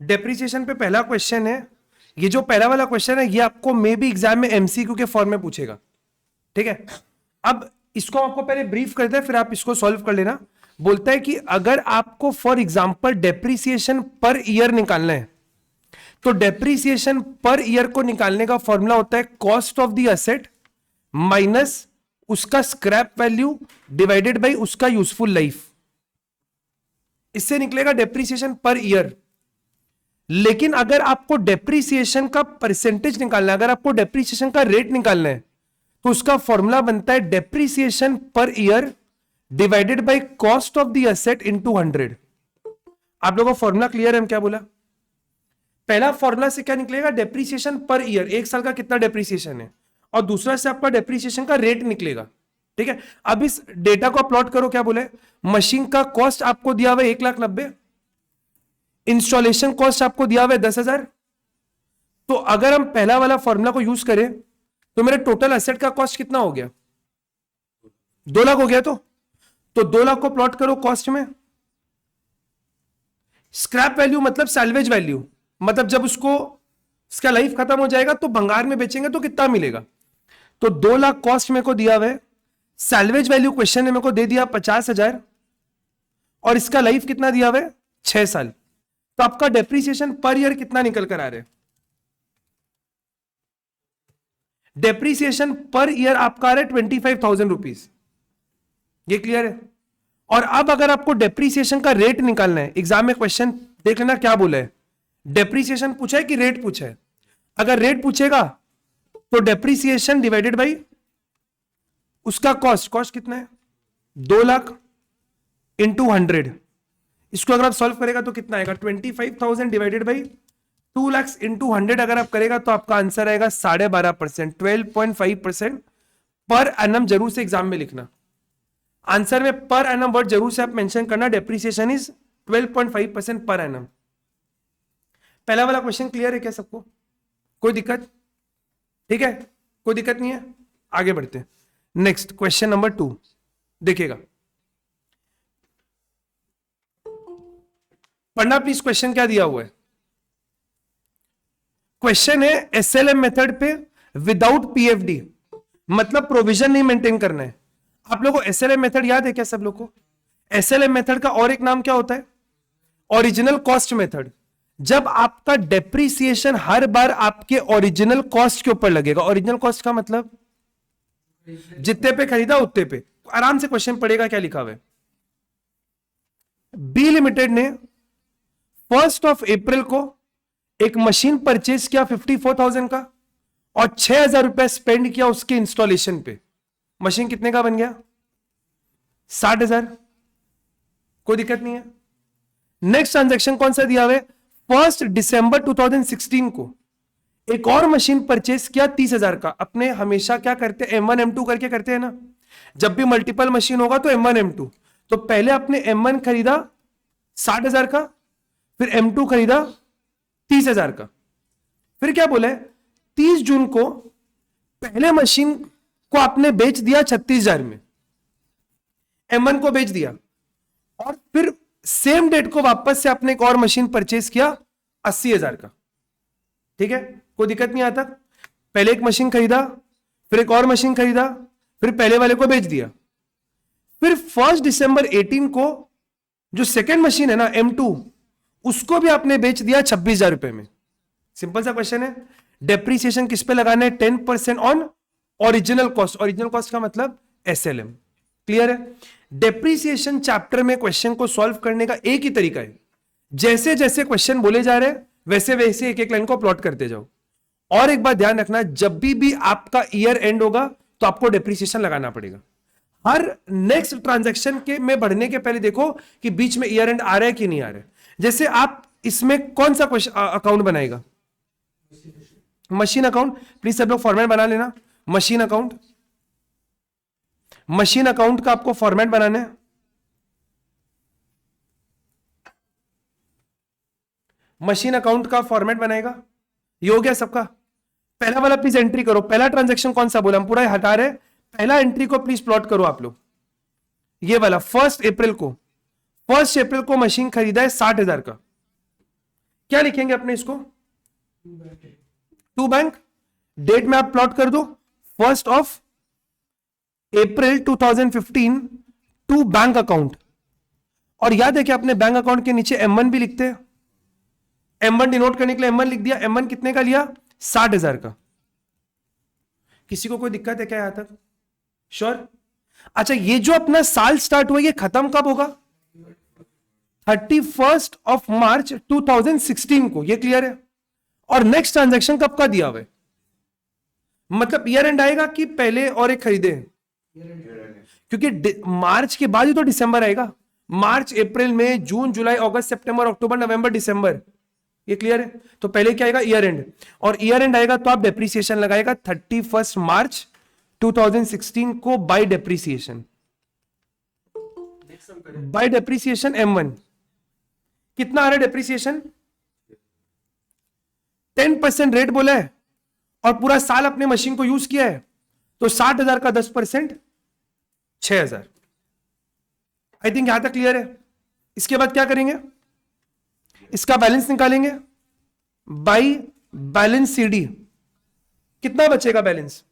Depreciation पे पहला question है, ये जो पहला वाला क्वेश्चन है ये आपको मे बी एग्जाम में एमसीक्यू के फॉर्म में पूछेगा, ठीक है। अब इसको आपको पहले ब्रीफ करते हैं, फिर आप इसको सॉल्व कर लेना। बोलता है कि अगर आपको for example depreciation per year निकालना है, तो डेप्रिसिएशन पर ईयर को निकालने का फॉर्मूला होता है cost of the asset minus उसका स्क्रैप वैल्यू डिवाइडेड बाय उसका यूजफुल लाइफ। इससे निकलेगा डेप्रिसिएशन पर ईयर। लेकिन अगर आपको डेप्रिसिएशन का परसेंटेज निकालना है, अगर आपको डेप्रिसिएशन का रेट निकालना है, तो उसका फॉर्मूला बनता है depreciation per year divided by cost of the asset into 100। आप लोगों को फॉर्मूला क्लियर है? हम क्या बोला? पहला फॉर्मूला से क्या निकलेगा? डेप्रिसिएशन पर ईयर, एक साल का कितना डेप्रिसिएशन है, और दूसरा से आपका डेप्रिसिएशन का रेट निकलेगा, ठीक है। अब इस डेटा को प्लॉट करो। क्या बोले? मशीन का कॉस्ट आपको दिया हुआ है 1,90,000, इंस्टॉलेशन कॉस्ट आपको दिया हुआ है 10,000। तो अगर हम पहला वाला फॉर्मूला को यूज करें तो मेरे टोटल एसेट का कॉस्ट कितना हो गया? 2 लाख हो गया। तो 2 लाख को प्लॉट करो कॉस्ट में। स्क्रैप वैल्यू मतलब सैल्वेज वैल्यू, मतलब जब उसका लाइफ खत्म हो जाएगा तो भंगार में बेचेंगे तो कितना मिलेगा। तो 2 लाख कॉस्ट मेरे को दिया हुआ है, सैल्वेज वैल्यू क्वेश्चन ने मेरे को दे दिया 50,000, और इसका लाइफ कितना दिया हुआ है? 6 साल। तो आपका डेप्रिसिएशन पर ईयर कितना निकल कर आ रहा है? डेप्रिसिएशन पर ईयर आपका आ रहा है 25,000 रुपीज। ये क्लियर है? और अब अगर आपको डेप्रिसिएशन का रेट निकालना है, एग्जाम में क्वेश्चन देख लेना क्या बोला है, डेप्रिसिएशन पूछा है कि रेट पूछा है। अगर रेट पूछेगा तो डेप्रिसिएशन डिवाइडेड बाई उसका कॉस्ट कितना है? 2 लाख इंटू 100। इसको अगर आप सॉल्व करेगा तो कितना आएगा? 25,000 डिवाइडेड बाई 2 लाख इंटू 100 अगर आप करेगा तो आपका आंसर आएगा 12.5%, 12.5% पर एनम। जरूर से एग्जाम में लिखना, आंसर में पर एनम वर्ड जरूर से आप मेंशन करना। Depreciation is 12.5% per annum. पहला वाला क्वेश्चन क्लियर है क्या सबको? कोई दिक्कत? ठीक है, कोई दिक्कत नहीं है। आगे बढ़ते हैं। नेक्स्ट क्वेश्चन नंबर 2 देखिएगा, पढ़ना प्लीज। क्वेश्चन क्या दिया हुआ है? क्वेश्चन है एसएलएम मेथड पे विदाउट पीएफडी, मतलब प्रोविजन नहीं मेंटेन करना है। आप लोगों को एसएलएम मेथड याद है क्या सब लोग को? एसएलएम मेथड का और एक नाम क्या होता है? Original cost method. जब आपका डेप्रिसिएशन हर बार आपके ओरिजिनल कॉस्ट के ऊपर लगेगा। ओरिजिनल कॉस्ट का मतलब जितने पे खरीदा उतने पे। आराम से क्वेश्चन पढ़ेगा क्या लिखा हुआ है। बी लिमिटेड ने 1 अप्रैल को एक मशीन परचेज किया 54,000 का, और 6,000 रुपए स्पेंड किया उसके इंस्टॉलेशन पे। मशीन कितने का बन गया? 60,000। कोई दिक्कत नहीं है। नेक्स्ट ट्रांजैक्शन कौन सा दिया हुआ है? 1 दिसंबर 2016 को एक और मशीन परचेज किया 30,000 का। अपने हमेशा क्या करते हैं? M1 M2 करके करते हैं ना। जब भी मल्टीपल मशीन होगा तो M1 M2। तो पहले अपने M1 खरीदा 60,000 का, फिर M2 खरीदा 30,000 का। फिर क्या बोला है? 30 जून को पहले मशीन को आपने बेच दिया 36,000 में, M1 को बेच दिया, और फिर सेम डेट को वापस से आपने एक और मशीन परचेज किया 80,000 का। ठीक है, कोई दिक्कत नहीं आता। पहले एक मशीन खरीदा, फिर एक और मशीन खरीदा, फिर पहले वाले को बेच दिया। फिर 1 दिसंबर 18 को जो सेकेंड मशीन है ना M2, उसको भी आपने बेच दिया 26,000 रुपए में। सिंपल सा क्वेश्चन है। डेप्रिसिएशन किस पे लगाना है? 10% on original cost. Original cost का मतलब एसएलएम। क्लियर है? डेप्रिसिएशन चैप्टर में क्वेश्चन को सॉल्व करने का एक ही तरीका है, जैसे जैसे क्वेश्चन बोले जा रहे हैं वैसे वैसे एक एक लाइन को प्लॉट करते जाओ। और एक बात ध्यान रखना, जब भी आपका ईयर एंड होगा तो आपको डेप्रिसिएशन लगाना पड़ेगा। हर नेक्स्ट ट्रांजैक्शन के में बढ़ने के पहले देखो कि बीच में ईयर एंड आ रहा है कि नहीं आ रहा है। जैसे आप इसमें कौन सा अकाउंट बनाएगा? Machine account. प्लीज सब लोग फॉर्मेट बना लेना। मशीन अकाउंट, मशीन अकाउंट का आपको फॉर्मेट बनाना है। मशीन अकाउंट का फॉर्मेट बनाएगा। ये हो गया सबका। पहला वाला प्लीज एंट्री करो। पहला ट्रांजैक्शन कौन सा बोला? हम पूरा हटा रहे। पहला एंट्री को प्लीज प्लॉट करो आप लोग। ये वाला 1 अप्रैल को मशीन खरीदा है 60,000 का। क्या लिखेंगे अपने इसको? To bank. डेट में आप प्लॉट कर दो 1 अप्रैल 2015 टू बैंक अकाउंट। और याद है कि अपने बैंक अकाउंट के नीचे M1 भी लिखते हैं। M1 डिनोट करने के लिए M1 लिख दिया। M1 कितने का लिया? 60,000 का। किसी को कोई दिक्कत है क्या यहां तक? श्योर? अच्छा, ये जो अपना साल स्टार्ट हुआ ये खत्म कब होगा? 31 मार्च 2016 को। ये क्लियर है? और नेक्स्ट ट्रांजैक्शन कब का दिया हुआ है? मतलब ईयर एंड आएगा कि पहले और एक खरीदे? क्योंकि मार्च के बाद ही तो दिसंबर आएगा। मार्च, अप्रैल, मई, जून, जुलाई, अगस्त, सितंबर, अक्टूबर, नवंबर, दिसंबर। ये क्लियर है? तो पहले क्या आएगा? Year and. और ईयर एंड आएगा तो आप डेप्रीसिएशन लगाएगा 31 मार्च 2016 को bye depreciation. Bye depreciation M1 कितना आ रहा है डेप्रीसिएशन? 10% रेट बोला है और पूरा साल अपने मशीन को यूज किया है तो 60,000 का 10% 6,000। आई थिंक यहां तक क्लियर है। इसके बाद क्या करेंगे? इसका बैलेंस निकालेंगे बाई बैलेंस CD। कितना बचेगा बैलेंस?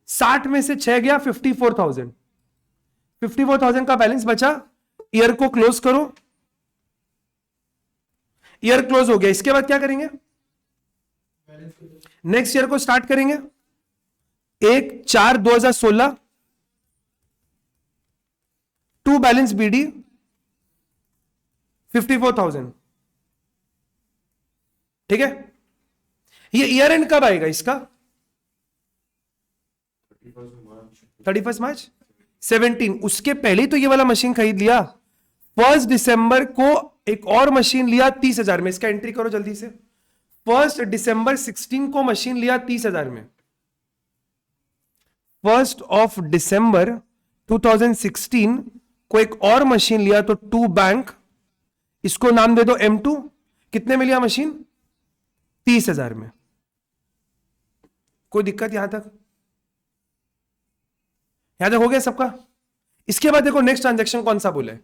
60 में से 6 गया 54,000। 54,000 का बैलेंस बचा। ईयर को क्लोज करो। ईयर क्लोज हो गया। इसके बाद क्या करेंगे? नेक्स्ट ईयर को स्टार्ट करेंगे 1/4/2016 टू बैलेंस BD 54,000। ठीक है? ये ईयर एंड कब आएगा इसका? 31 मार्च 17। उसके पहले तो ये वाला मशीन खरीद लिया। 1 दिसंबर को एक और मशीन लिया 30,000 में। इसका एंट्री करो जल्दी से। 1 दिसंबर 16 को मशीन लिया 30,000 में। 1 दिसंबर 2016 को एक और मशीन लिया तो टू बैंक। इसको नाम दे दो M2। कितने में लिया मशीन? 30,000 में। कोई दिक्कत यहां तक? यहां तक हो गया सबका? इसके बाद देखो नेक्स्ट ट्रांजैक्शन कौन सा बोले?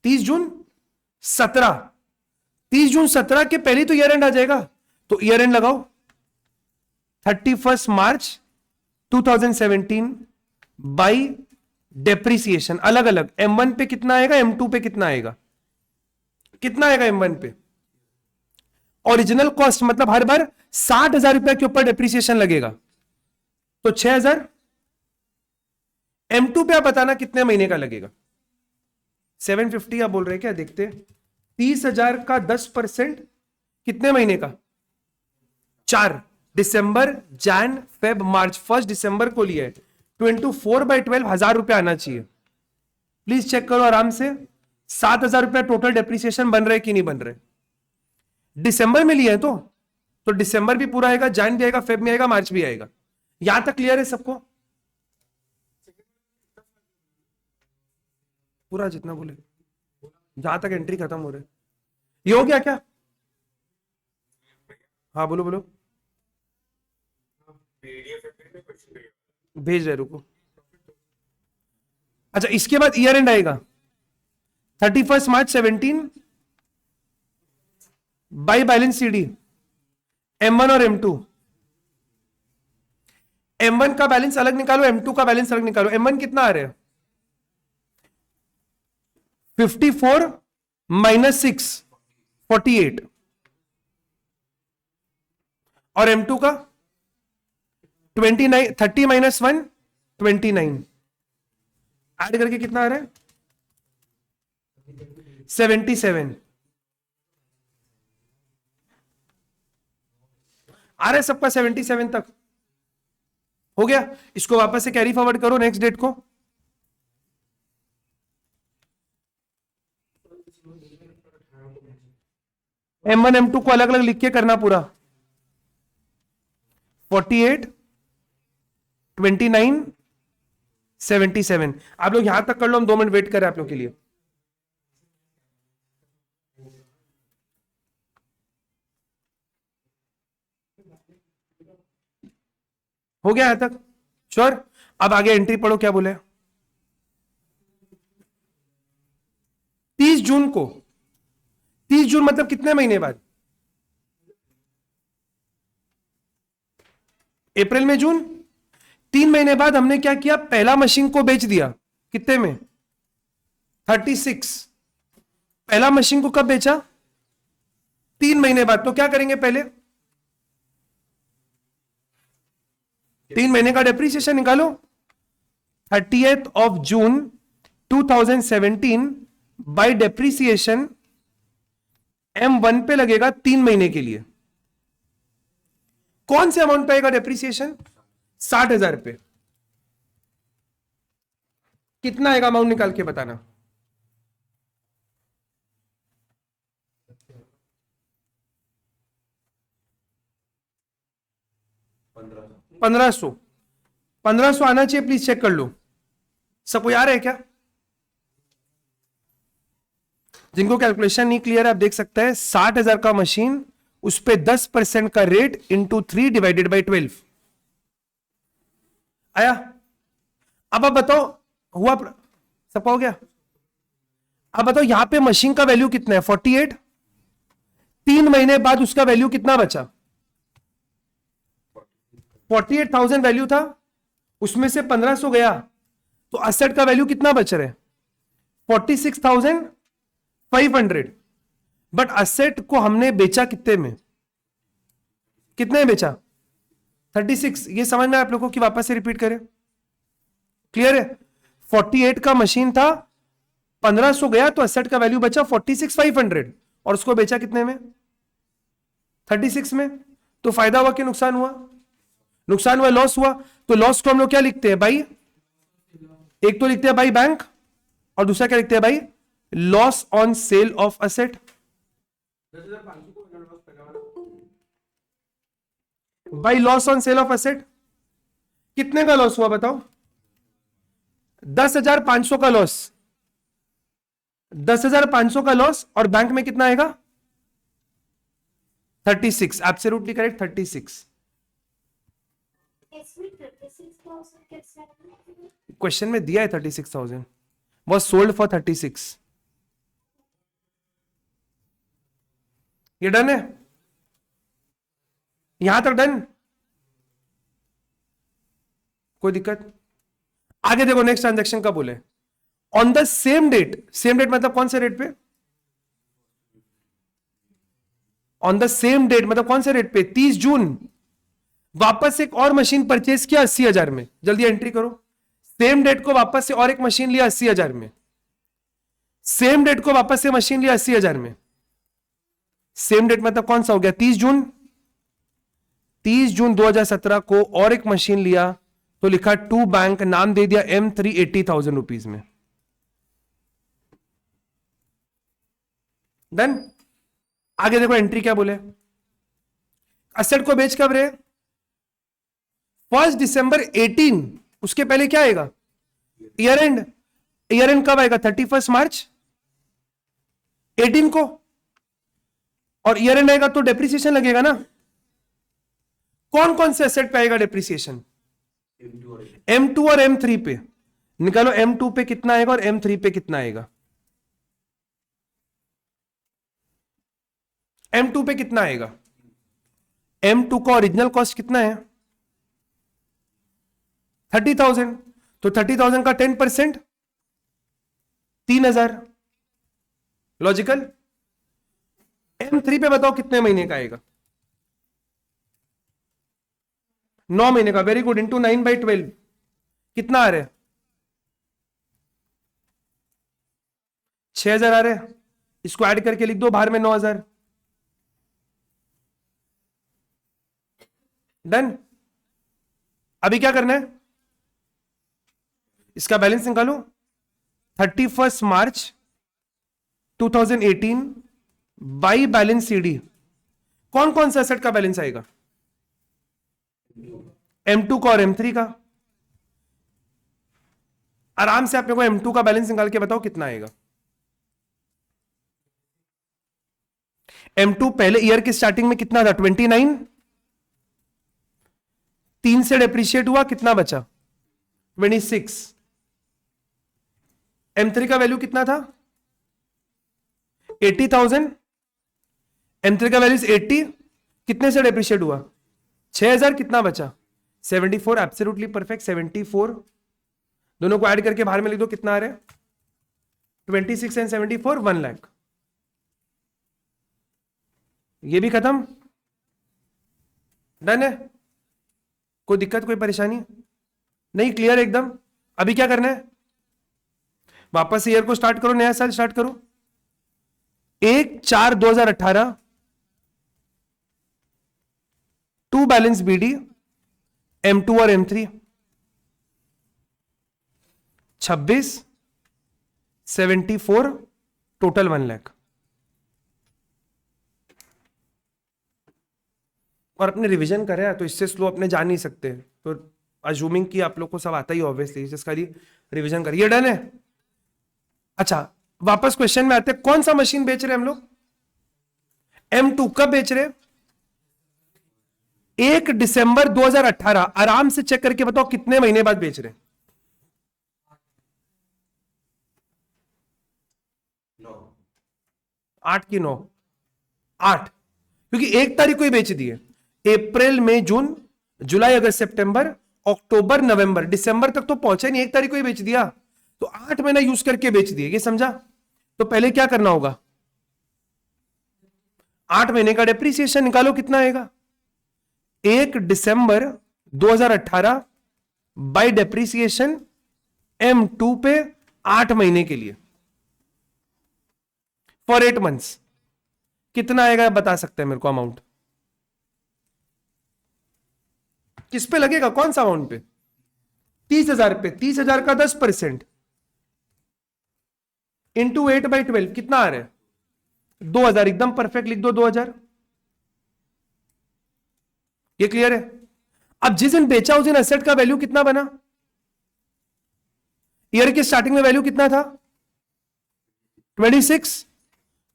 30 जून 17। 30 जून 17 के पहले तो ईयर एंड आ जाएगा तो ईयर एंड लगाओ 31 मार्च 2017 बाई डेप्रीसिएशन। अलग अलग M1 पे कितना आएगा, M2 पे कितना आएगा? कितना आएगा M1 पे? ओरिजिनल कॉस्ट मतलब हर बार 60,000 रुपए के ऊपर डेप्रीसिएशन लगेगा तो 6,000। M2 पे आप बताना कितने महीने का लगेगा? 750 आप बोल रहे हैं क्या? देखते 30,000 का 10% कितने महीने का? 4। दिसंबर, जैन, फेब, मार्च। 1 दिसंबर को लिया है 24/12 1,000 रुपए आना चाहिए। प्लीज चेक करो आराम से 7,000 रुपए टोटल डेप्रीसिएशन बन रहे कि नहीं बन रहे? दिसंबर में लिया है तो दिसंबर भी पूरा आएगा, जैन भी आएगा, फेब में आएगा, मार्च भी आएगा। यहां तक क्लियर है सबको? पूरा जितना बोले जहां तक एंट्री खत्म हो रहा है। ये हो गया क्या? हाँ बोलो बोलो। भेज रहे, रुको। अच्छा, इसके बाद ईयर एंड आएगा 31 मार्च 17 बाई बैलेंस CD M1 और M2। M1 का बैलेंस अलग निकालो, M2 का बैलेंस अलग निकालो। M1 कितना आ रहा है? 54 - 6 48। और M2 का 29 30 - 1 29। ऐड करके कितना आ रहा है? 77 आ रहा है सबका। 77 तक हो गया। इसको वापस से कैरी फॉरवर्ड करो नेक्स्ट डेट को। M1 M2 को अलग अलग लिख के करना पूरा। 48 29 77। आप लोग यहां तक कर लो, हम 2 मिनट वेट करें आप लोग के लिए। हो गया यहां तक? श्योर? अब आगे एंट्री पढ़ो क्या बोले। 30 जून को, 30 जून मतलब कितने महीने बाद? अप्रैल में जून, 3 महीने बाद हमने क्या किया, पहला मशीन को बेच दिया। कितने में? 36। पहला मशीन को कब बेचा? 3 महीने बाद। तो क्या करेंगे पहले? 3 महीने का डेप्रीसिएशन निकालो। 30th of June 2017 bye depreciation M1 पे लगेगा 3 महीने के लिए। कौन से अमाउंट पे आएगा डेप्रीसिएशन? 60,000 पे। कितना आएगा अमाउंट निकाल के बताना। पंद्रह सौ आना चाहिए, प्लीज चेक कर लो। सब कोई आ रहा है क्या? जिनको कैलकुलेशन नहीं क्लियर है आप देख सकते हैं, 60,000 का मशीन, उस पे 10% का रेट इंटू 3 डिवाइडेड बाई 12 आया। अब आप बताओ, हुआ? सब हो गया? अब बताओ यहां पे मशीन का वैल्यू कितना है? 48। 3 महीने बाद उसका वैल्यू कितना बचा? 48,000 वैल्यू था, उसमें से 1500 गया, तो असेट का वैल्यू कितना बच रहा है? 46,500। बट असेट को हमने बेचा कितने में? कितने में बेचा? 36। ये समझ में आप लोगों की, वापस से रिपीट करें, क्लियर है? 48 का मशीन था, 1500 गया, तो असेट का वैल्यू बचा 46,500 और उसको बेचा कितने में? 36 में। तो फायदा हुआ कि नुकसान हुआ? नुकसान हुआ, लॉस हुआ। तो लॉस को हम लोग क्या लिखते हैं भाई? एक तो लिखते हैं भाई बैंक, और दूसरा क्या लिखते हैं भाई? Loss on sale of asset. भाई loss on sale of asset कितने का लॉस हुआ बताओ? 10,500 का लॉस। 10,500 का लॉस, और बैंक में कितना आएगा? 36। Absolutely correct, 36। क्वेश्चन में दिया है 36,000 was sold for 36। ये डन है? यहां तक डन? कोई दिक्कत? आगे देखो, नेक्स्ट ट्रांजैक्शन का बोले, on the same date. Same date मतलब कौन से रेट पे? ऑन द सेम डेट मतलब कौन से रेट पे? 30 जून वापस एक और मशीन परचेज किया 80,000 में। जल्दी एंट्री करो। सेम डेट को वापस से और एक मशीन लिया 80,000 में। सेम डेट को वापस से मशीन लिया 80,000 में। सेम डेट मतलब कौन सा हो गया? 30 जून। 30 जून 2017 को और एक मशीन लिया, तो लिखा टू बैंक, नाम दे दिया M3 80,000 रुपीज में। डन? आगे देखो एंट्री क्या बोले। असेट को बेच कब रहे? 1 दिसंबर 18। उसके पहले क्या आएगा? Year and. ईयर एंड कब आएगा? 31 मार्च 18 को। और ईयर एंड आएगा तो डेप्रिसिएशन लगेगा ना। कौन कौन से एसेट पे आएगा डेप्रिसिएशन? M2 और M3 पे। निकालो M2 पे कितना आएगा और M3 पे कितना आएगा। M2 पे कितना आएगा? M2 का ओरिजिनल कॉस्ट कितना है? 30,000। तो 30,000 का 10% 3,000। लॉजिकल? M3 पे बताओ कितने महीने का आएगा? 9 महीने का। Very good. इंटू 9/12 कितना आ रहा है? 6,000 आ रहे हैं। इसको ऐड करके लिख दो बाहर में 9,000। डन? अभी क्या करना है? इसका बैलेंस निकालो। 31 मार्च 2018 बाई बैलेंस सीडी। कौन कौन सा एसेट का बैलेंस आएगा? M2 का और M3 का। आराम से आप मेरे को M2 का बैलेंस निकाल के बताओ कितना आएगा। M2 पहले ईयर के स्टार्टिंग में कितना था? 29। 3 से डेप्रिशिएट हुआ, कितना बचा? 26। M3 का वैल्यू कितना था? 80,000, M3 का वैल्यू 80, कितने से डेप्रिशिएट हुआ? 6,000, कितना बचा? 74, एब्सोल्युटली परफेक्ट, 74। दोनों को ऐड करके बाहर में लिख दो, कितना आ रहा है? 26 एंड 74, 1 लाख। ये भी खत्म, डन है। कोई दिक्कत, कोई परेशानी नहीं? क्लियर एकदम। अभी क्या करना है? वापस ईयर को स्टार्ट करो, नया साल स्टार्ट करो। 1/4/2018 टू बैलेंस बीडी, M2 और M3, 26, 74, टोटल 1 लाख। और अपने रिवीजन करे हैं, तो इससे स्लो अपने जा नहीं सकते, तो अज्यूमिंग कि आप लोग को सब आता ही ऑब्वियसली, जिसका रिवीजन करिए। डन है। अच्छा, वापस क्वेश्चन में आते हैं। कौन सा मशीन बेच रहे हैं हम लोग? M2। कब बेच रहे? 1 दिसंबर 2018। आराम से चेक करके बताओ कितने महीने बाद बेच रहे हैं? 8 की 9? 8, क्योंकि 1 तारीख को ही बेच दिए। अप्रैल, मई, जून, जुलाई, अगस्त, सितंबर, अक्टूबर, नवंबर, दिसंबर तक तो पहुंचा नहीं, 1 तारीख को ही बेच दिया, तो 8 महीना यूज करके बेच दिए। ये समझा? तो पहले क्या करना होगा? 8 महीने का डेप्रिसिएशन निकालो, कितना आएगा? 1 दिसंबर 2018 बाय डेप्रिसिएशन M2 पे 8 महीने के लिए, फॉर 8 मंथ्स, कितना आएगा बता सकते हैं मेरे को अमाउंट? किस पे लगेगा? कौन सा अमाउंट पे? 30,000 पे। 30,000 का 10% इंटू 8/12 कितना आ रहा है? 2,000। एकदम परफेक्ट, लिख दो 2,000। ये क्लियर है? अब जिस दिन बेचा उस दिन एसेट का वैल्यू कितना बना? ईयर के स्टार्टिंग में वैल्यू कितना था? 26।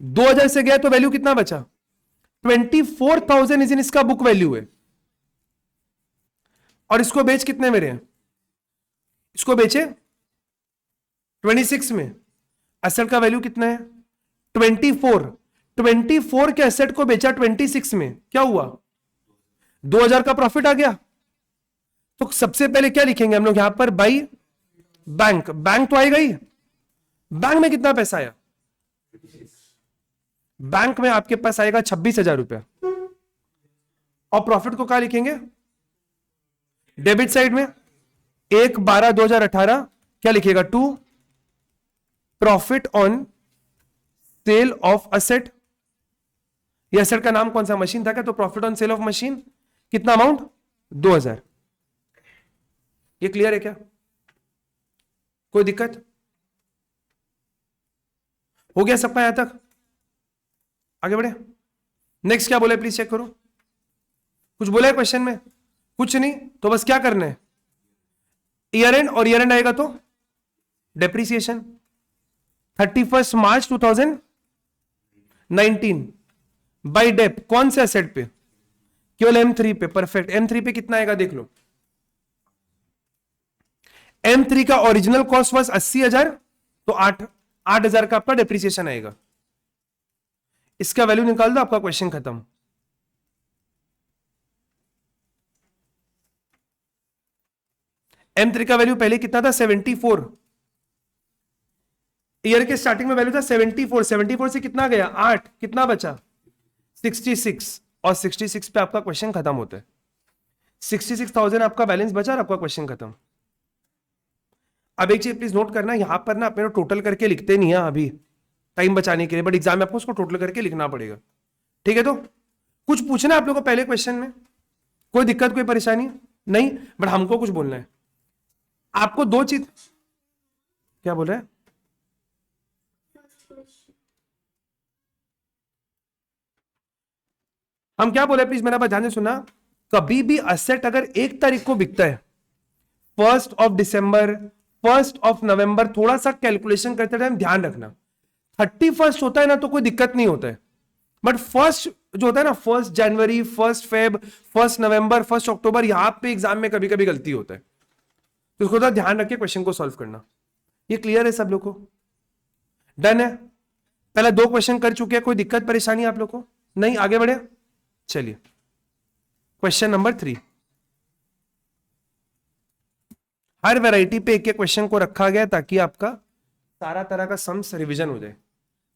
2,000 से गया तो वैल्यू कितना बचा? 24,000 इज इन इसका बुक वैल्यू है। और इसको बेच कितने में रहे हैं? इसको बेचे 26 में। एसेट का वैल्यू कितना है? 24। 24 के एसेट को बेचा 26 में, क्या हुआ? 2,000 का प्रॉफिट आ गया। तो सबसे पहले क्या लिखेंगे हम लोग यहां पर? By bank. बैंक तो आएगा ही। बैंक में कितना पैसा आया? बैंक में आपके पास आएगा 26,000 रुपया। और प्रॉफिट को क्या लिखेंगे? डेबिट साइड में 1/12/2018 क्या लिखेगा? 2 profit on sale of asset. ये असेट का नाम कौन सा? मशीन था क्या? तो profit on sale of machine, कितना अमाउंट? 2,000। ये क्लियर है क्या? कोई दिक्कत? हो गया सबका यहां तक? आगे बढ़े। नेक्स्ट क्या बोला है प्लीज चेक करो। कुछ बोला है क्वेश्चन में? कुछ नहीं, तो बस क्या करना है? ईयर एंड, और ईयर एंड आएगा तो डेप्रिसिएशन। 31 मार्च 2019 बाई डेप, कौन से एसेट पे? केवल M3 पे। परफेक्ट। M3 पे कितना आएगा देख लो। M3 का ओरिजिनल कॉस्ट वाज 80,000, तो 8,000 का आपका डेप्रिसिएशन आएगा। इसका वैल्यू निकाल दो, आपका क्वेश्चन खत्म। M3 का वैल्यू पहले कितना था? 74। ईयर के स्टार्टिंग में वैल्यू था 74। 74 से कितना गया? 8, कितना बचा? 66। और 66 पे आपका क्वेश्चन खत्म होता है। 66,000 आपका बैलेंस बचा और आपका क्वेश्चन खत्म। अब एक चीज प्लीज नोट करना, यहां पर ना अपने टोटल करके लिखते नहीं है अभी, टाइम बचाने के लिए, बट एग्जाम में आपको उसको टोटल करके लिखना पड़ेगा। ठीक है? तो कुछ पूछना है आप लोगों को पहले क्वेश्चन में? कोई दिक्कत, कोई परेशानी नहीं? बट हमको कुछ बोलना है आपको। 2 चीज। क्या बोल रहे हैं? हम क्या बोले प्लीज मेरा बात ध्यान से सुना। कभी भी असेट अगर 1 तारीख को बिकता है, 1 दिसंबर, 1 नवंबर, थोड़ा सा कैलकुलेशन करते टाइम ध्यान रखना। 31 होता है ना तो कोई दिक्कत नहीं होता है, बट 1 जो होता है ना, 1 जनवरी, 1 फेब, 1 नवंबर, 1 अक्टूबर, यहां पे एग्जाम में कभी कभी गलती होता है, तो उसको तो ध्यान रख के क्वेश्चन को सॉल्व करना। ये क्लियर है सब लोग को? डन है? पहले 2 क्वेश्चन कर चुके हैं, कोई दिक्कत परेशानी आप लोग को नहीं? आगे बढ़े, चलिए क्वेश्चन नंबर 3। हर वैरायटी पे एक एक क्वेश्चन को रखा गया ताकि आपका सारा तरह का सम्स रिवीजन हो जाए।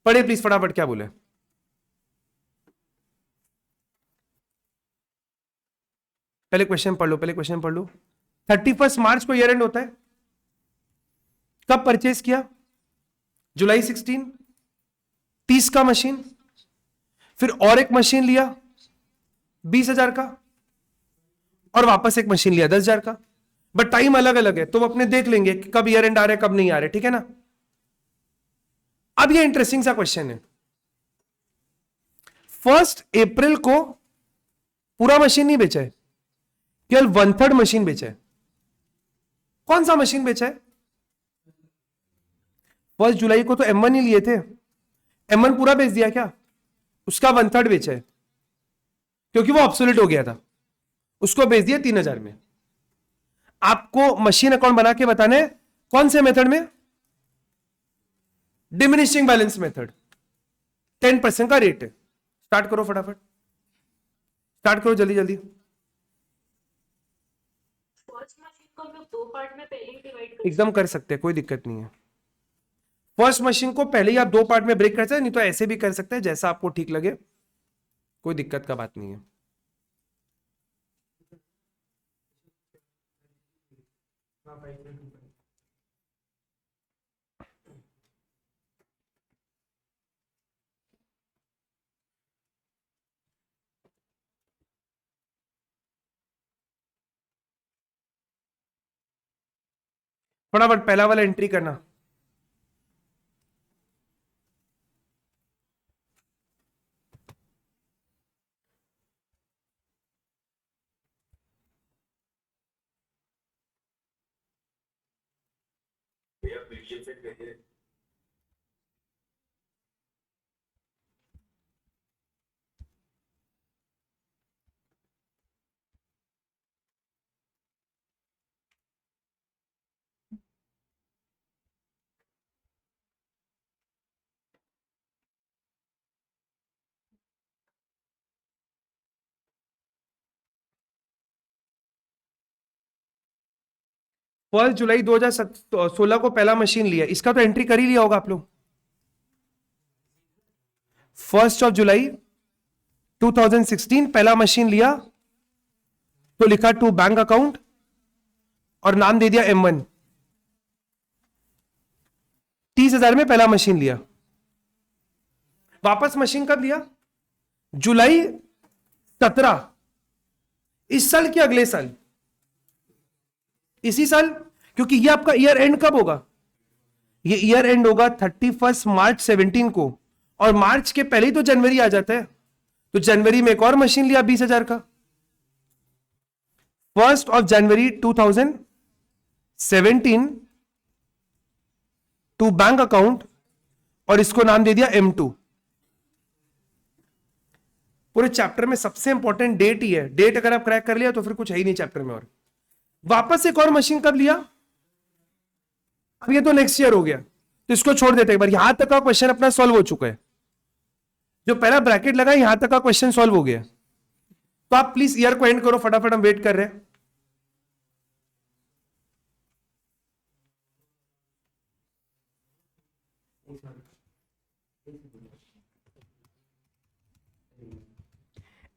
पढ़े प्लीज फटाफट, क्या बोले? पहले क्वेश्चन पढ़ लो, पहले क्वेश्चन पढ़ लो। 31 मार्च को ईयर एंड होता है। कब परचेज किया? जुलाई 16। 30 का मशीन, फिर और एक मशीन लिया 20,000 का, और वापस एक मशीन लिया 10,000 का। बट टाइम अलग अलग है, तो अपने देख लेंगे कि कब ईयर एंड आ रहे कब नहीं आ रहे, ठीक है ना? अब ये इंटरेस्टिंग सा क्वेश्चन है। 1 अप्रैल को पूरा मशीन नहीं बेचा है, केवल 1/3 मशीन बेचा है। कौन सा मशीन बेचा है? 1 जुलाई को तो M1 ही लिए थे, M1 पूरा बेच दिया क्या? उसका 1/3 बेचा है, क्योंकि वो ऑब्सोलेट हो गया था, उसको बेच दिया 3,000 में। आपको मशीन अकाउंट बना के बताना है कौन से मेथड में? Diminishing balance method. 10% का रेट है। स्टार्ट करो फटाफट, स्टार्ट करो जल्दी जल्दी। एकदम कर सकते हैं, कोई दिक्कत नहीं है। फर्स्ट मशीन को पहले ही आप 2 पार्ट में ब्रेक कर सकते हैं, नहीं तो ऐसे भी कर सकते हैं, जैसा आपको ठीक लगे, कोई दिक्कत का बात नहीं है। फटाफट पहला वाला एंट्री करना। फर्स्ट जुलाई 2016 को पहला मशीन लिया, इसका तो एंट्री कर ही लिया होगा आप लोग। 1 जुलाई 2016 पहला मशीन लिया, तो लिखा टू बैंक अकाउंट और नाम दे दिया M1। 30,000 में पहला मशीन लिया। वापस मशीन कब लिया? जुलाई 17, इस साल के अगले साल, इसी साल, क्योंकि ये आपका ईयर एंड कब होगा? ये ईयर एंड होगा 31 मार्च 17 को, और मार्च के पहले ही तो जनवरी आ जाता है, तो जनवरी में एक और मशीन लिया 20,000 का। 1 जनवरी 2017 टू बैंक अकाउंट, और इसको नाम दे दिया M2। पूरे चैप्टर में सबसे इंपॉर्टेंट डेट ही है, डेट अगर आप क्रैक कर लिया तो फिर कुछ है ही नहीं चैप्टर में। और वापस एक और मशीन कब लिया? अब ये तो नेक्स्ट ईयर हो गया, तो इसको छोड़ देते हैं एक बार। यहां तक का क्वेश्चन अपना सॉल्व हो चुका है, जो पहला ब्रैकेट लगा यहां तक का क्वेश्चन सॉल्व हो गया। तो आप प्लीज ईयर को एंड करो फटाफट, हम वेट कर रहे हैं।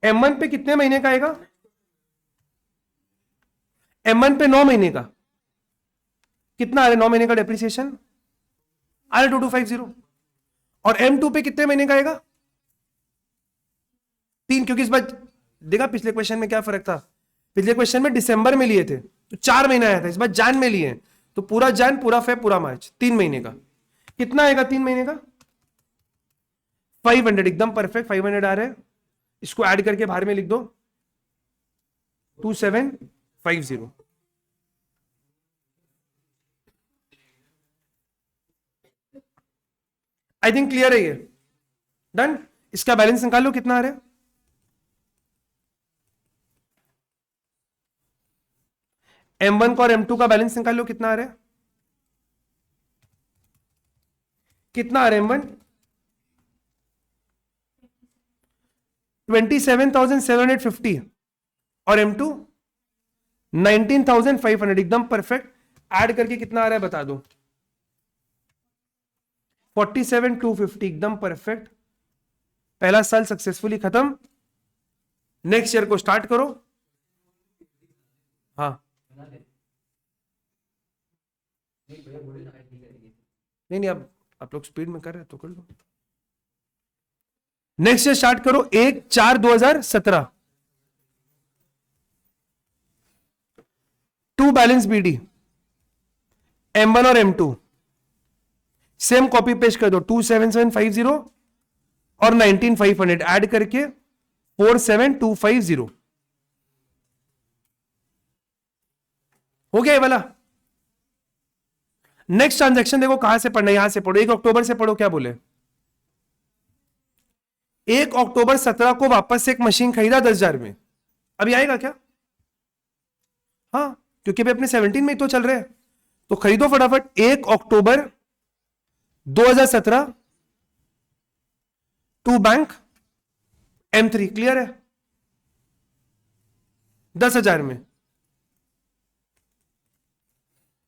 M1 पे कितने महीने का आएगा? M1 पे 9 महीने का। कितना आ रहा है 9 महीने का डेप्रिसिएशन? आ रहा 2250। और M2 पे कितने महीने का आएगा? 3, क्योंकि इस बार देखा पिछले क्वेश्चन में क्या फर्क था? पिछले क्वेश्चन में दिसंबर में लिए थे तो 4 महीना आया था, इस बार जान में लिए, तो पूरा जान, पूरा फेब, पूरा मार्च, 3 महीने का। कितना आएगा 3 महीने का? 500, एकदम परफेक्ट 500 आ रहे हैं। इसको ऐड करके बाहर में लिख दो 2750। आई थिंक क्लियर है ये। डन। इसका बैलेंस निकाल लो कितना आ रहा है। M1 का और M2 का बैलेंस निकाल लो कितना आ रहा है। कितना आ रहा है M1? 27,750 और M2 19,500, एकदम परफेक्ट। ऐड करके कितना आ रहा है बता दो। 47,250, एकदम परफेक्ट। पहला साल सक्सेसफुली खत्म। नेक्स्ट ईयर को स्टार्ट करो। हाँ नहीं, अब आप लोग स्पीड में कर रहे हैं तो कर लो। नेक्स्ट ईयर स्टार्ट करो 1/4/2017। टू बैलेंस BD M1 और M2 सेम कॉपी पेस्ट कर दो। 27750 और 19,500 ऐड करके 47,250 हो गया ये वाला। नेक्स्ट ट्रांजैक्शन देखो कहां से पढ़ना है, यहां से पढ़ो। 1 अक्टूबर से पढ़ो। क्या बोले? 1 अक्टूबर 17 को वापस से एक मशीन खरीदा 10,000 में। अभी आएगा क्या? हाँ, क्योंकि अभी अपने 17 में ही तो चल रहे हैं, तो खरीदो फटाफट। 1 अक्टूबर 2017 टू बैंक M3 क्लियर है 10,000 में।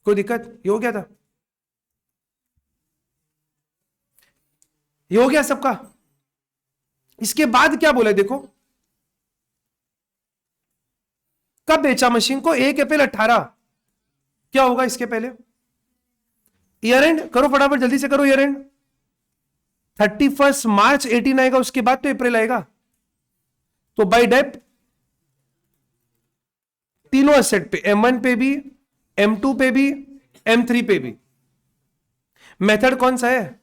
कोई दिक्कत? ये हो गया था, ये हो गया सबका। इसके बाद क्या बोला देखो, कब बेचा मशीन को? 1 अप्रैल 18। क्या होगा इसके पहले? ईयर एंड करो फटाफट, जल्दी से करो। ईयर एंड 31 मार्च 18 आएगा, उसके बाद तो अप्रैल आएगा। तो बाय डेप्ट तीनों एसेट पे, M1 पे भी, M2 पे भी, M3 पे भी। मेथड कौन सा है?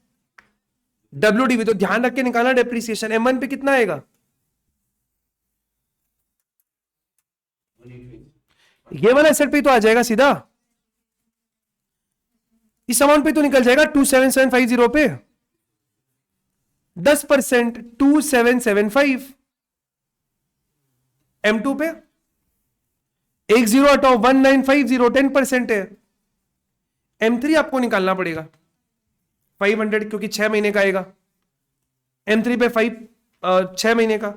WDV। तो ध्यान रख के निकालना डेप्रिसिएशन। M1 पे कितना आएगा? ये वाला एसेट पे तो आ जाएगा सीधा, इस अमाउंट पे तो निकल जाएगा। 27750 पे 10% 2775। M2 पे 10 हटाओ 1950, 10% है। M3 आपको निकालना पड़ेगा 500, क्योंकि 6 महीने का आएगा। M3 पे 6 महीने का।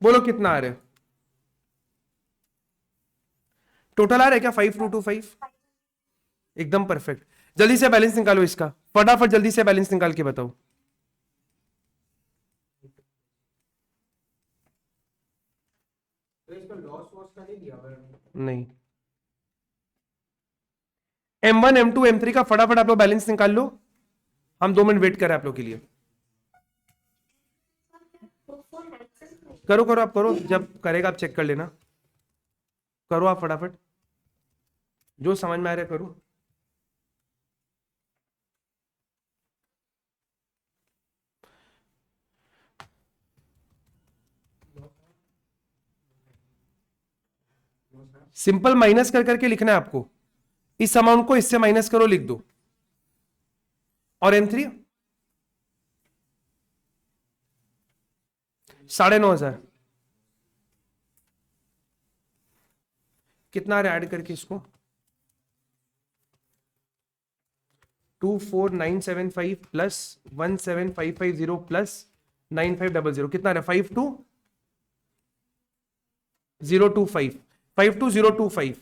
बोलो कितना आ रहा है? टोटल आ रहा है क्या? 5225, एकदम परफेक्ट। जल्दी से बैलेंस निकालो इसका, फटाफट जल्दी से बैलेंस निकाल के बताओ। नहीं, M1 M2 M3 का फटाफट आप लोग बैलेंस निकाल लो। हम 2 मिनट वेट करें आप लोग के लिए। करो करो, आप करो, जब करेगा आप चेक कर लेना। करो आप फटाफट, जो समझ में आ रहा है करो। सिंपल माइनस कर करके लिखना है आपको। इस अमाउंट को इससे माइनस करो, लिख दो। और M3 9,500 कितना है? ऐड करके इसको 24975 प्लस 17550 प्लस 9500 कितना है? 52025 52025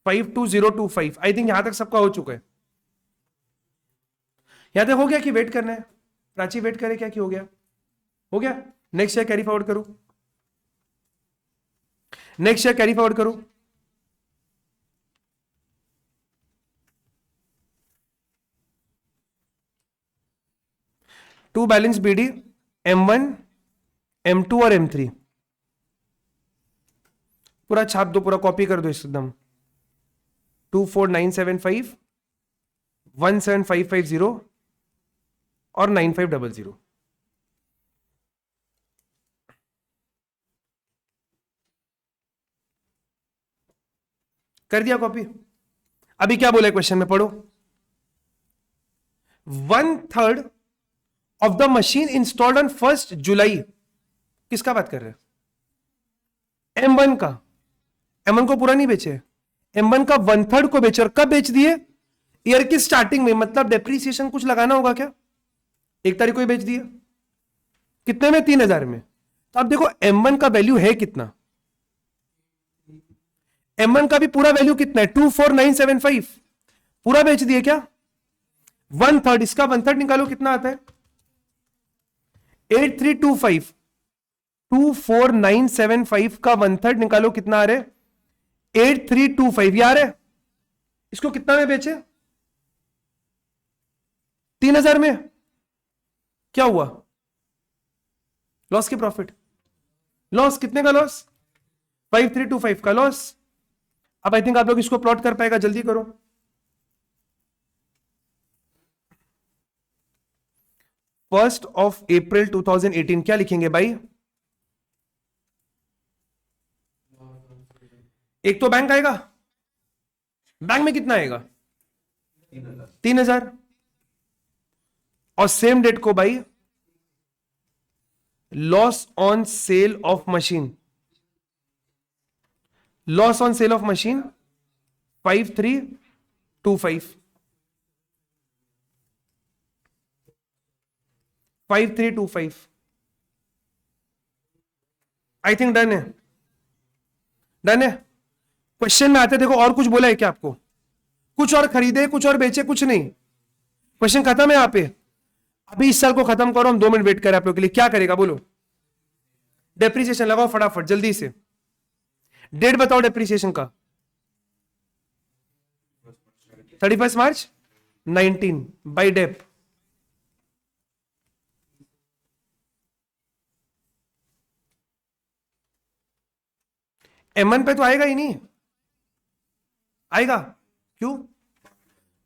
52025। आई थिंक यहां तक सबका हो चुका है। यहां तक हो गया कि वेट करना है? प्राची वेट करे क्या कि हो गया? हो गया। नेक्स्ट ईयर कैरी फॉरवर्ड करो, नेक्स्ट ईयर कैरी फॉरवर्ड करो। To balance BD M1 M2 और M3 पूरा छाप दो, पूरा कॉपी कर दो एकदम। 24975 17550 और 9500 कर दिया कॉपी। अभी क्या बोला क्वेश्चन में पढ़ो। 1/3 of the machine installed on 1 जुलाई। किसका बात कर रहे हैं? M1 का। M1 को पूरा नहीं बेचे, M1 का 1/3 को बेचे। और कब बेच दिए? ईयर की स्टार्टिंग में, मतलब डेप्रीसिएशन कुछ लगाना होगा क्या? 1 तारीख को ही बेच दिया, कितने में? 3,000 में। तो अब देखो M1 का वैल्यू है कितना, M1 का भी पूरा वैल्यू कितना है? 24,975, पूरा बेच दिए क्या? 1/3, इसका 1/3 निकालो, कितना आता है? 8325, 24,975 का 1/3 निकालो, कितना आ रहा है? 8325, यार है। इसको कितना में बेचे? 3,000 में। क्या हुआ? लॉस की प्रॉफिट? लॉस, कितने का लॉस? 5325 का लॉस। अब आई थिंक आप लोग इसको प्लॉट कर पाएगा, जल्दी करो। फर्स्ट ऑफ अप्रैल 2018 क्या लिखेंगे भाई? एक तो बैंक आएगा, बैंक में कितना आएगा? 3,000। और सेम डेट को भाई loss on sale of machine, loss on sale of machine 5325, 5325। I think done है, डन है। क्वेश्चन में आते देखो, और कुछ बोला है क्या आपको? कुछ और खरीदे, कुछ और बेचे, कुछ नहीं। क्वेश्चन खत्म है यहाँ पे। अभी इस साल को खत्म करो, हम 2 मिनट वेट करें आप लोग के लिए। क्या करेगा बोलो? डेप्रीसिएशन लगाओ फटाफट जल्दी से। डेट बताओ डेप्रीसिएशन का। 31 मार्च 19 बाई डेप। M1 पे तो आएगा ही नहीं, आएगा क्यों?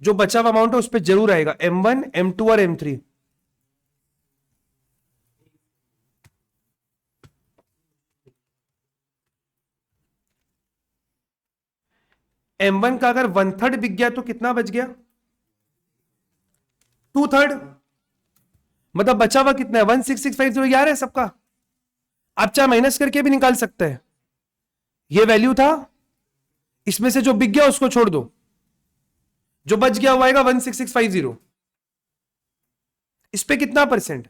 जो बचा हुआ अमाउंट है उस पर जरूर आएगा। M1, M2 और M3। M1 का अगर 1/3 बिक गया तो कितना बच गया? 2/3। मतलब बचा हुआ कितना है? 16650 यार है सबका। आप चाहे माइनस करके भी निकाल सकते हैं। ये वैल्यू था, इसमें से जो बिक गया उसको छोड़ दो, जो बच गया वो आएगा 16650। इस पे कितना परसेंट?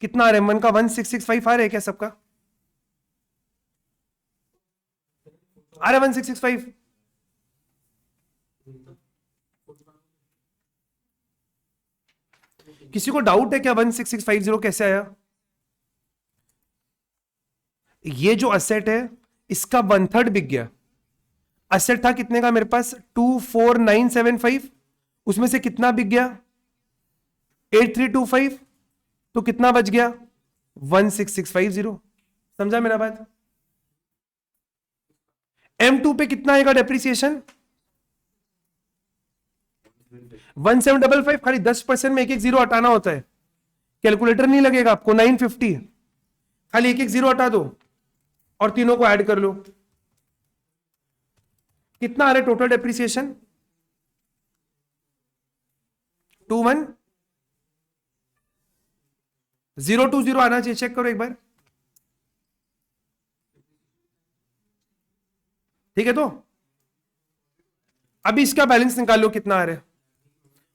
कितना आ रहा है? M1 का 1665 आ रहा है क्या सबका? आ रहा है 1665? किसी को डाउट है क्या 16650 कैसे आया? ये जो असेट है इसका 1/3 बिक गया। असेट था कितने का मेरे पास? 24,975, उसमें से कितना बिक गया? 8325। तो कितना बच गया? 16650। समझा मेरा बात? M2 पे कितना आएगा डेप्रीसिएशन? 1755। खाली 10% में एक एक जीरो हटाना होता है, कैलकुलेटर नहीं लगेगा आपको। 950, खाली एक एक जीरो हटा दो और तीनों को ऐड कर लो। कितना आ रहा है टोटल डेप्रीसिएशन? 21,020 आना चाहिए, चेक करो एक बार। ठीक है, तो अभी इसका बैलेंस निकाल लो कितना आ रहा है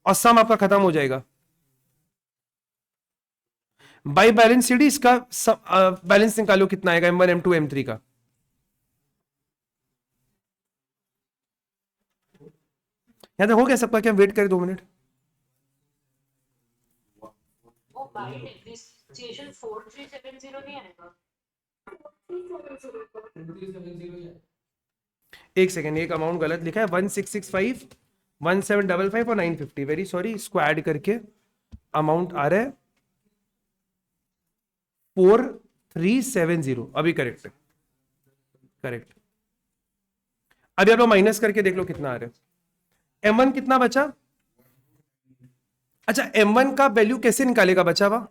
और सम आपका खत्म हो जाएगा। बाय बैलेंस सीडी इसका बैलेंस निकालो कितना आएगा M1, M2, M3 का। यहां तक हो गया सबका? क्या वेट करें 2 मिनट? वो बाय डेप्रिसिएशन 4370 नहीं आएगा? एक सेकेंड, एक अमाउंट गलत लिखा है। 1665, 1755 और 950। वेरी सॉरी, इसको ऐड करके अमाउंट आ रहा है 4370। अभी करेक्ट है, करेक्ट। अभी आप लोग माइनस करके देख लो कितना आ रहा है। M1 कितना बचा? अच्छा, M1 का वैल्यू कैसे निकालेगा बचा हुआ?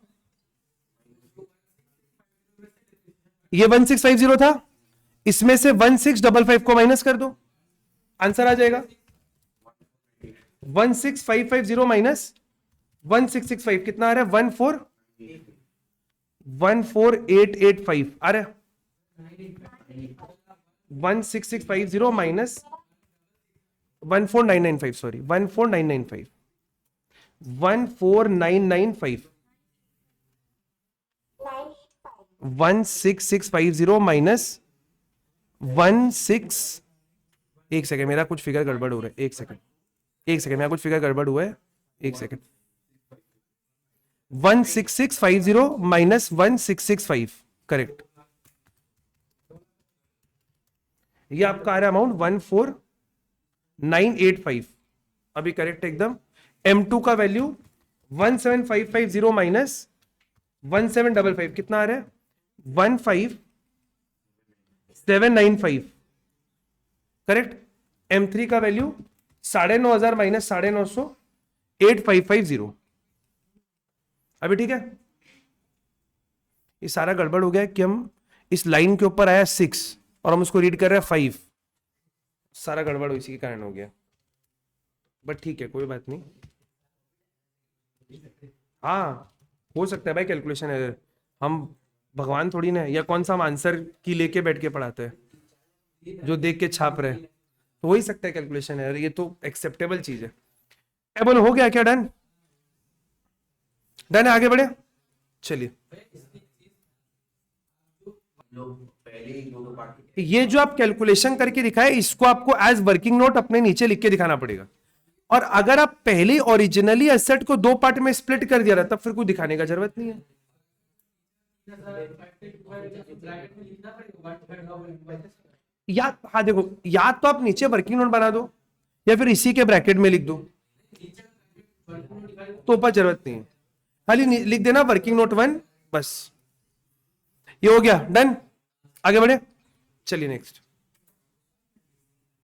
ये 1650 था, इसमें से 1655 को माइनस कर दो, आंसर आ जाएगा। 16550 माइनस 1665 कितना आ रहा है? 14885 आ रहा है। 16650 माइनस 14995, सॉरी 14995, 14995, 16650 माइनस 16, एक सेकेंड, मेरा कुछ फिगर गड़बड़ हो रहा है, एक सेकेंड, मेरा कुछ फिगर गड़बड़ हुआ है, एक सेकेंड, 16650 माइनस 1665, करेक्ट। ये आपका आ रहा है अमाउंट 14985, अभी करेक्ट एकदम। M2 का वैल्यू 17550 माइनस 1755, कितना आ रहा है? 15795, करेक्ट। M3 का वैल्यू 9,500 माइनस 950, 8550, अभी ठीक है। ये सारा गड़बड़ हो गया कि हम इस लाइन के ऊपर आया 6 और हम उसको रीड कर रहे हैं 5, सारा गड़बड़ इसी के कारण हो गया, बट ठीक है, कोई बात नहीं। हाँ, हो सकता है भाई कैलकुलेशन एरर, हम भगवान थोड़ी ना है, या कौन सा हम आंसर की लेके बैठ के पढ़ाते हैं जो देख के छाप रहे हैं, तो हो ही सकता है कैलकुलेशन एरर, ये तो एक्सेप्टेबल चीज है। बोलो, हो गया क्या? डन, डन है, आगे बढ़े, चलिए। ये जो आप कैलकुलेशन करके दिखाए, इसको आपको एज वर्किंग नोट अपने नीचे लिख के दिखाना पड़ेगा। और अगर आप पहले ओरिजिनली एसेट को 2 पार्ट में स्प्लिट कर दिया तब फिर कोई दिखाने का जरूरत नहीं है। या हाँ देखो, या तो आप नीचे वर्किंग नोट बना दो या फिर इसी के ब्रैकेट में लिख दो, तो ऊपर जरूरत नहीं है, खाली लिख देना वर्किंग नोट 1, बस। ये हो गया, डन, आगे बढ़े, चलिए नेक्स्ट।